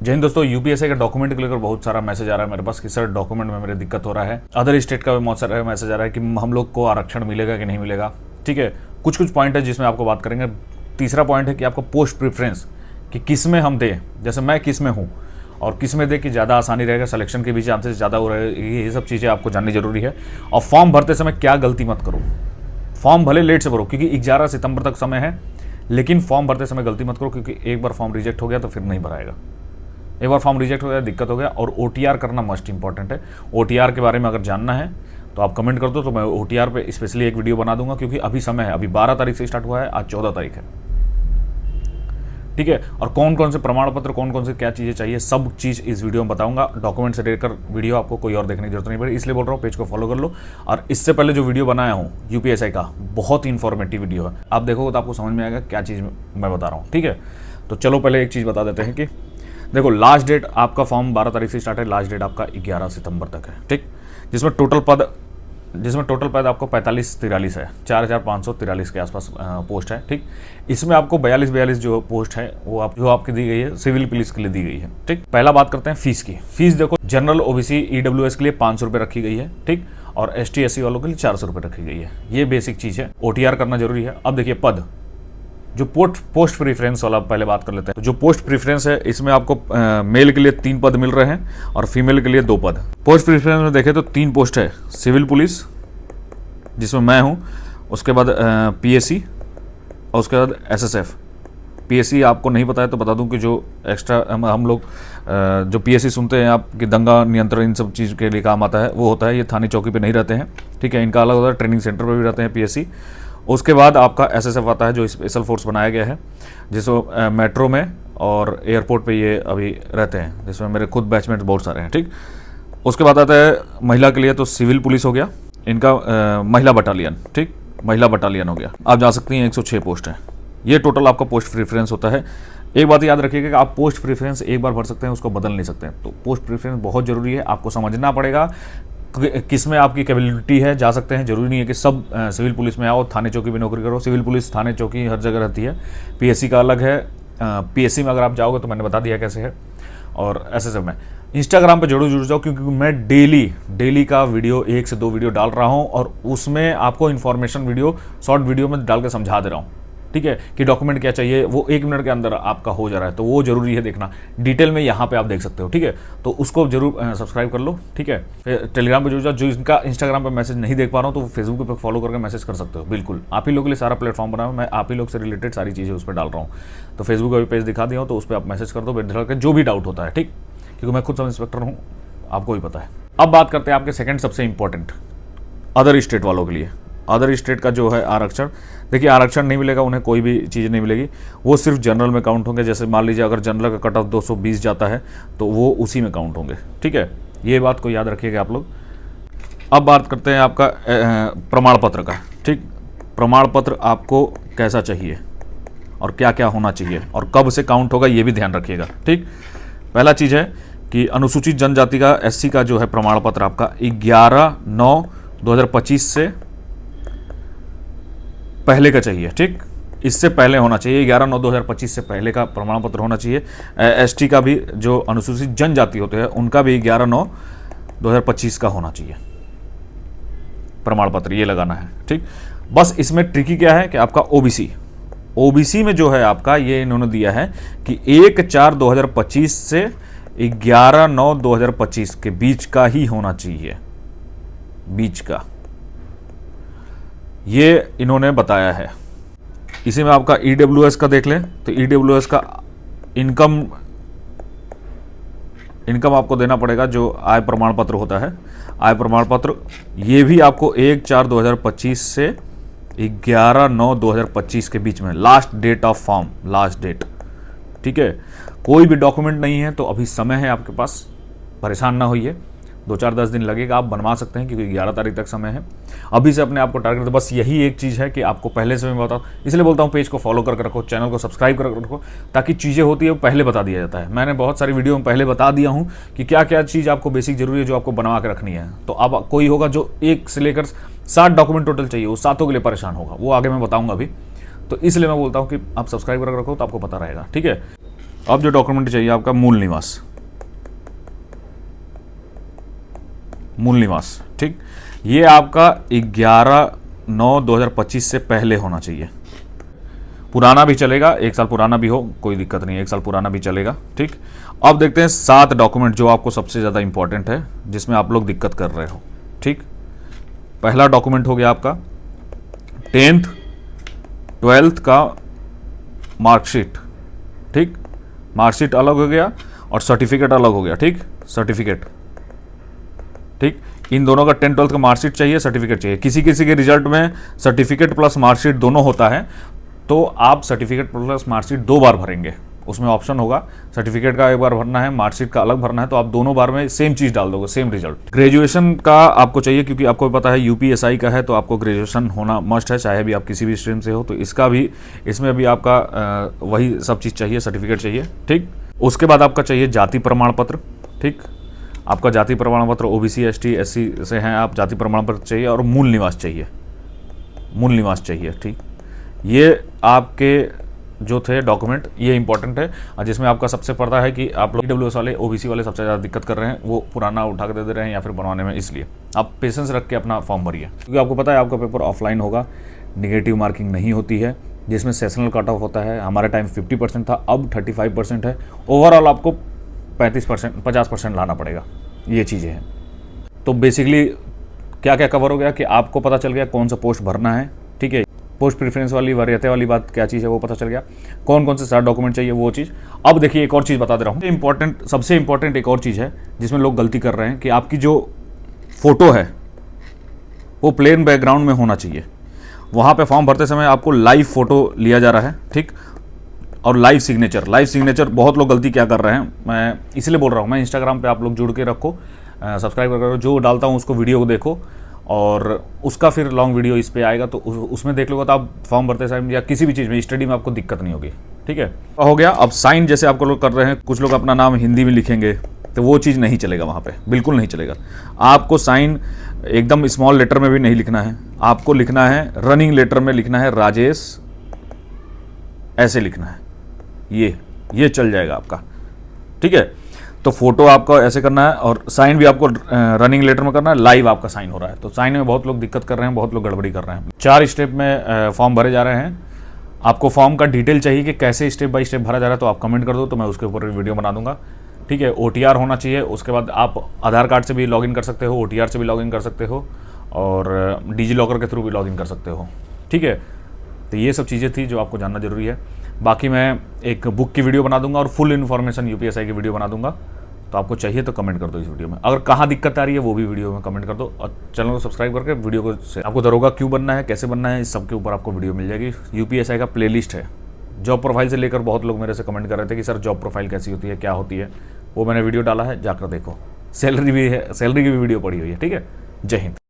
जय हिंद दोस्तों, यूपीएससी का डॉक्यूमेंट को लेकर बहुत सारा मैसेज आ रहा है मेरे पास कि सर डॉक्यूमेंट में मेरे दिक्कत हो रहा है। अदर स्टेट का भी बहुत सारा मैसेज आ रहा है कि हम लोग को आरक्षण मिलेगा कि नहीं मिलेगा। ठीक है, कुछ पॉइंट है जिसमें आपको बात करेंगे। तीसरा पॉइंट है कि आपको पोस्ट प्रेफरेंस कि किस में हम दें, जैसे मैं किस में हूँ और किस में दे कि ज़्यादा आसानी रहेगा, सिलेक्शन के भी चांसेस ज़्यादा हो रहे हैं। ये सब चीज़ें आपको जाननी जरूरी है। और फॉर्म भरते समय क्या गलती मत करो, फॉर्म भले लेट से भरो क्योंकि 11 सितंबर तक समय है, लेकिन फॉर्म भरते समय गलती मत करो क्योंकि एक बार फॉर्म रिजेक्ट हो गया तो फिर नहीं भराएगा। एक बार फॉर्म रिजेक्ट हो गया, दिक्कत हो गया। और OTR करना मस्ट इंपॉर्टेंट है। OTR के बारे में अगर जानना है तो आप कमेंट कर दो, तो मैं OTR पे स्पेशली एक वीडियो बना दूंगा क्योंकि अभी समय है, अभी 12 तारीख से स्टार्ट हुआ है, आज 14 तारीख है। ठीक है, और कौन कौन से प्रमाण पत्र, कौन कौन से क्या चीज़ें चाहिए, सब चीज़ इस वीडियो में बताऊंगा। डॉक्यूमेंट से लेकर वीडियो आपको कोई और देखने की जरूरत नहीं पड़ेगी, इसलिए बोल रहा हूँ पेज को फॉलो कर लो। और इससे पहले जो वीडियो बनाया हूँ UPSI का, बहुत इन्फॉर्मेटिव वीडियो है, आप देखोगे तो आपको समझ में आएगा क्या चीज़ मैं बता रहा हूँ। ठीक है, तो चलो पहले एक चीज़ बता देते हैं कि देखो, लास्ट डेट आपका फॉर्म 12 तारीख से स्टार्ट है, लास्ट डेट आपका 11 सितंबर तक है। ठीक, जिसमें टोटल पद आपको 45-43 है, 4543 के आसपास पोस्ट है। ठीक, इसमें आपको 42 जो पोस्ट है वो जो आपकी दी गई है सिविल पुलिस के लिए दी गई है। ठीक, पहला बात करते हैं फीस की। फीस देखो, जनरल OBC EWS के लिए 500 रुपये रखी गई है। ठीक, और ST SC वालों के लिए 400 रुपये रखी गई है। ये बेसिक चीज़ है, OTR करना जरूरी है। अब देखिए पद, जो पोस्ट प्रीफरेंस वाला पहले बात कर लेते हैं। तो जो पोस्ट प्रीफरेंस है इसमें आपको मेल के लिए 3 पद मिल रहे हैं और फीमेल के लिए 2 पद। पोस्ट प्रीफरेंस में देखें तो 3 पोस्ट है, सिविल पुलिस जिसमें मैं हूं, उसके बाद PSC और उसके बाद SSF। PSC आपको नहीं पता है तो बता दूं कि जो एक्स्ट्रा हम लोग जो PSC सुनते हैं आप कि दंगा नियंत्रण इन सब चीज़ के लिए काम आता है, वो होता है। ये थाने चौकी पे नहीं रहते हैं। ठीक है, इनका अलग होता है, ट्रेनिंग सेंटर पर भी रहते हैं PSC। उसके बाद आपका SSF आता है जो स्पेशल फोर्स बनाया गया है, जिसको मेट्रो में और एयरपोर्ट पे ये अभी रहते हैं, जिसमें मेरे खुद बैचमेट बहुत सारे हैं। ठीक, उसके बाद आता है महिला के लिए तो सिविल पुलिस हो गया, इनका महिला बटालियन। ठीक, महिला बटालियन हो गया। आप जा सकती हैं, 106 पोस्ट हैं। ये टोटल आपका पोस्ट प्रीफरेंस होता है। एक बात याद रखिएगा कि आप पोस्ट प्रीफरेंस एक बार भर सकते हैं, उसको बदल नहीं सकते हैं। तो पोस्ट प्रीफरेंस बहुत जरूरी है, आपको समझना पड़ेगा किस में आपकी कैपेबिलिटी है। जा सकते हैं, जरूरी नहीं है कि सब सिविल पुलिस में आओ, थाने चौकी में नौकरी करो। सिविल पुलिस, थाने चौकी हर जगह रहती है। PSC का अलग है। PSC में अगर आप जाओगे तो मैंने बता दिया कैसे है। और SSF में इंस्टाग्राम पे जरूर जुड़ जाओ क्योंकि मैं डेली का वीडियो 1 से 2 वीडियो डाल रहा हूँ और उसमें आपको इन्फॉर्मेशन वीडियो, शॉर्ट वीडियो में डाल के समझा दे रहा हूँ। ठीक है, कि डॉक्यूमेंट क्या चाहिए, वो 1 मिनट के अंदर आपका हो जा रहा है, तो वो जरूरी है देखना। डिटेल में यहाँ पे आप देख सकते हो। ठीक है, तो उसको जरूर सब्सक्राइब कर लो। ठीक है, फिर टेलीग्राम पे जुड़ जाओ। जो इनका इंस्टाग्राम पे मैसेज नहीं देख पा रहा हूँ तो फेसबुक पे फॉलो करके मैसेज कर सकते हो। बिल्कुल, आप ही लोग के लिए सारा प्लेटफॉर्म बना है, मैं आप ही लोग से रिलेटेड सारी चीज़ें उस पर डाल रहा हूँ। तो फेसबुक का भी पेज दिखा दिया हूँ, तो उस पर आप मैसेज कर दो बेझिझक के, जो भी डाउट होता है। ठीक, क्योंकि मैं खुद सब इंस्पेक्टर हूँ, आपको भी पता है। अब बात करते हैं आपके सेकंड सबसे इंपॉर्टेंट, अदर स्टेट वालों के लिए। अदर स्टेट का जो है आरक्षण, देखिए आरक्षण नहीं मिलेगा, उन्हें कोई भी चीज़ नहीं मिलेगी, वो सिर्फ जनरल में काउंट होंगे। जैसे मान लीजिए अगर जनरल का कट ऑफ 220 जाता है तो वो उसी में काउंट होंगे। ठीक है, ये बात को याद रखिएगा आप लोग। अब बात करते हैं आपका प्रमाण पत्र का। ठीक, प्रमाण पत्र आपको कैसा चाहिए और क्या क्या होना चाहिए और कब से काउंट होगा, ये भी ध्यान रखिएगा। ठीक, पहला चीज़ है कि अनुसूचित जनजाति का SC का जो है प्रमाण पत्र आपका 11/9/2025 से पहले का चाहिए। ठीक, इससे पहले होना चाहिए, 11/9/2025 से पहले का प्रमाण पत्र होना चाहिए। ST का भी, जो अनुसूचित जनजाति होते हैं, उनका भी 11/9/2025 का होना चाहिए प्रमाण पत्र, ये लगाना है। ठीक, बस इसमें ट्रिकी क्या है कि आपका OBC में जो है आपका, ये इन्होंने दिया है कि 1/4/2025 से 11/9/2025 के बीच का ही होना चाहिए, बीच का, ये इन्होंने बताया है। इसी में आपका EWS का देख लें तो EWS का इनकम आपको देना पड़ेगा, जो आय प्रमाण पत्र होता है, आय प्रमाण पत्र, ये भी आपको 1/4/2025 से 11/9/2025 के बीच में, last date of form, last date. ठीक है, कोई भी डॉक्यूमेंट नहीं है तो अभी समय है आपके पास, परेशान ना होइए। 2-4-10 दिन लगेगा, आप बनवा सकते हैं क्योंकि 11 तारीख तक समय है। अभी से अपने आप को टारगेट दो। बस यही एक चीज़ है कि आपको पहले से मैं बताऊँ, इसलिए बोलता हूँ पेज को फॉलो करके रखो, चैनल को सब्सक्राइब करके रखो, ताकि चीज़ें होती है वो पहले बता दिया जाता है। मैंने बहुत सारी वीडियो में पहले बता दिया हूँ कि क्या क्या चीज़ आपको बेसिक जरूरी है जो आपको बनवा के रखनी है। तो अब कोई होगा जो 1 से लेकर 7 डॉक्यूमेंट टोटल चाहिए, वो 7 के लिए परेशान होगा, वो आगे मैं बताऊँगा अभी। तो इसलिए मैं बोलता हूँ कि आप सब्सक्राइब करके रखो तो आपको पता रहेगा। ठीक है, अब जो डॉक्यूमेंट चाहिए आपका मूल निवास, मूल निवास, ठीक। ये आपका 11/9/2025 से पहले होना चाहिए। पुराना भी चलेगा, 1 साल पुराना भी हो कोई दिक्कत नहीं, 1 साल पुराना भी चलेगा, ठीक। अब देखते हैं 7 डॉक्यूमेंट जो आपको सबसे ज़्यादा इंपॉर्टेंट है, जिसमें आप लोग दिक्कत कर रहे हो, ठीक। पहला डॉक्यूमेंट हो गया आपका 10th 12th का मार्कशीट, ठीक। मार्कशीट अलग हो गया और सर्टिफिकेट अलग हो गया, ठीक। सर्टिफिकेट, ठीक। इन दोनों का 10th 12th का मार्कशीट चाहिए, सर्टिफिकेट चाहिए। किसी किसी के रिजल्ट में सर्टिफिकेट प्लस मार्कशीट दोनों होता है, तो आप सर्टिफिकेट प्लस मार्कशीट 2 बार भरेंगे। उसमें ऑप्शन होगा सर्टिफिकेट का 1 बार भरना है, मार्कशीट का अलग भरना है, तो आप दोनों बार में सेम चीज़ डाल दोगे, सेम रिजल्ट। ग्रेजुएशन का आपको चाहिए, क्योंकि आपको पता है यूपीएसआई का है, तो आपको ग्रेजुएशन होना मस्ट है, चाहे भी आप किसी भी स्ट्रीम से हो। तो इसका भी, इसमें भी आपका वही सब चीज़ चाहिए, सर्टिफिकेट चाहिए, ठीक। उसके बाद आपका चाहिए जाति प्रमाण पत्र, ठीक। आपका जाति प्रमाण पत्र ओबीसी एसटी एससी से हैं आप, जाति प्रमाण पत्र चाहिए और मूल निवास चाहिए, मूल निवास चाहिए, ठीक। ये आपके जो थे डॉक्यूमेंट, ये इंपॉर्टेंट है, और जिसमें आपका सबसे पड़ता है कि आप लोग ईडब्ल्यूएस वाले ओबीसी वाले सबसे ज़्यादा दिक्कत कर रहे हैं, वो पुराना उठा के दे रहे हैं या फिर बनवाने में। इसलिए आप पेशेंस रख के अपना फॉर्म भरिए, क्योंकि आपको पता है आपका पेपर ऑफलाइन होगा, निगेटिव मार्किंग नहीं होती है, जिसमें सेशनल कट ऑफ होता है। हमारे टाइम 50% था, अब 35% है। ओवरऑल आपको 50% लाना पड़ेगा, ये चीज़ें हैं। तो बेसिकली क्या क्या कवर हो गया कि आपको पता चल गया कौन सा पोस्ट भरना है, ठीक है। पोस्ट प्रेफरेंस वाली वरीयता वाली बात क्या चीज़ है वो पता चल गया, कौन कौन से 7 डॉक्यूमेंट चाहिए वो चीज़। अब देखिए एक और चीज़ बता दे रहा हूँ, सबसे इंपॉर्टेंट एक और चीज़ है जिसमें लोग गलती कर रहे हैं कि आपकी जो फोटो है वो प्लेन बैकग्राउंड में होना चाहिए। वहाँ पे फॉर्म भरते समय आपको लाइव फोटो लिया जा रहा है, ठीक। और लाइव सिग्नेचर बहुत लोग गलती क्या कर रहे हैं, मैं इसलिए बोल रहा हूँ। मैं इंस्टाग्राम पे आप लोग जुड़ के रखो, सब्सक्राइब करो, जो डालता हूँ उसको वीडियो को देखो, और उसका फिर लॉन्ग वीडियो इस पे आएगा, तो उसमें देख लोगे, तो आप फॉर्म भरते समय या किसी भी चीज़ में स्टडी में आपको दिक्कत नहीं होगी, ठीक है। हो गया। अब साइन जैसे आपको लोग कर रहे हैं, कुछ लोग अपना नाम हिंदी में लिखेंगे, तो वो चीज़ नहीं चलेगा वहाँ पे, बिल्कुल नहीं चलेगा। आपको साइन एकदम स्मॉल लेटर में भी नहीं लिखना है, आपको लिखना है रनिंग लेटर में लिखना है, राजेश ऐसे लिखना है, ये चल जाएगा आपका, ठीक है। तो फोटो आपको ऐसे करना है, और साइन भी आपको रनिंग लेटर में करना है, लाइव आपका साइन हो रहा है। तो साइन में बहुत लोग दिक्कत कर रहे हैं, बहुत लोग गड़बड़ी कर रहे हैं। 4 स्टेप में फॉर्म भरे जा रहे हैं। आपको फॉर्म का डिटेल चाहिए कि कैसे स्टेप बाय स्टेप भरा जा रहा है, तो आप कमेंट कर दो, तो मैं उसके ऊपर वीडियो बना दूंगा, ठीक है। OTR होना चाहिए। उसके बाद आप आधार कार्ड से भी लॉगिन कर सकते हो, OTR से भी लॉगिन कर सकते हो, और डिजी लॉकर के थ्रू भी लॉगिन कर सकते हो, ठीक है। तो ये सब चीज़ें थी जो आपको जानना जरूरी है। बाकी मैं एक बुक की वीडियो बना दूंगा और फुल इन्फॉर्मेशन यूपीएसआई की वीडियो बना दूंगा, तो आपको चाहिए तो कमेंट कर दो इस वीडियो में। अगर कहाँ दिक्कत आ रही है वो भी वीडियो में कमेंट कर दो, और चैनल को सब्सक्राइब करके वीडियो को से आपको दरोगा क्यों बनना है, कैसे बनना है, इस सब के ऊपर आपको वीडियो मिल जाएगी। यूपीएसआई का प्लेलिस्ट है। जॉब प्रोफाइल से लेकर बहुत लोग मेरे से कमेंट कर रहे थे कि सर जॉब प्रोफाइल कैसी होती है, क्या होती है, वो मैंने वीडियो डाला है, जाकर देखो। सैलरी भी है, सैलरी की भी वीडियो पड़ी हुई है, ठीक है। जय हिंद।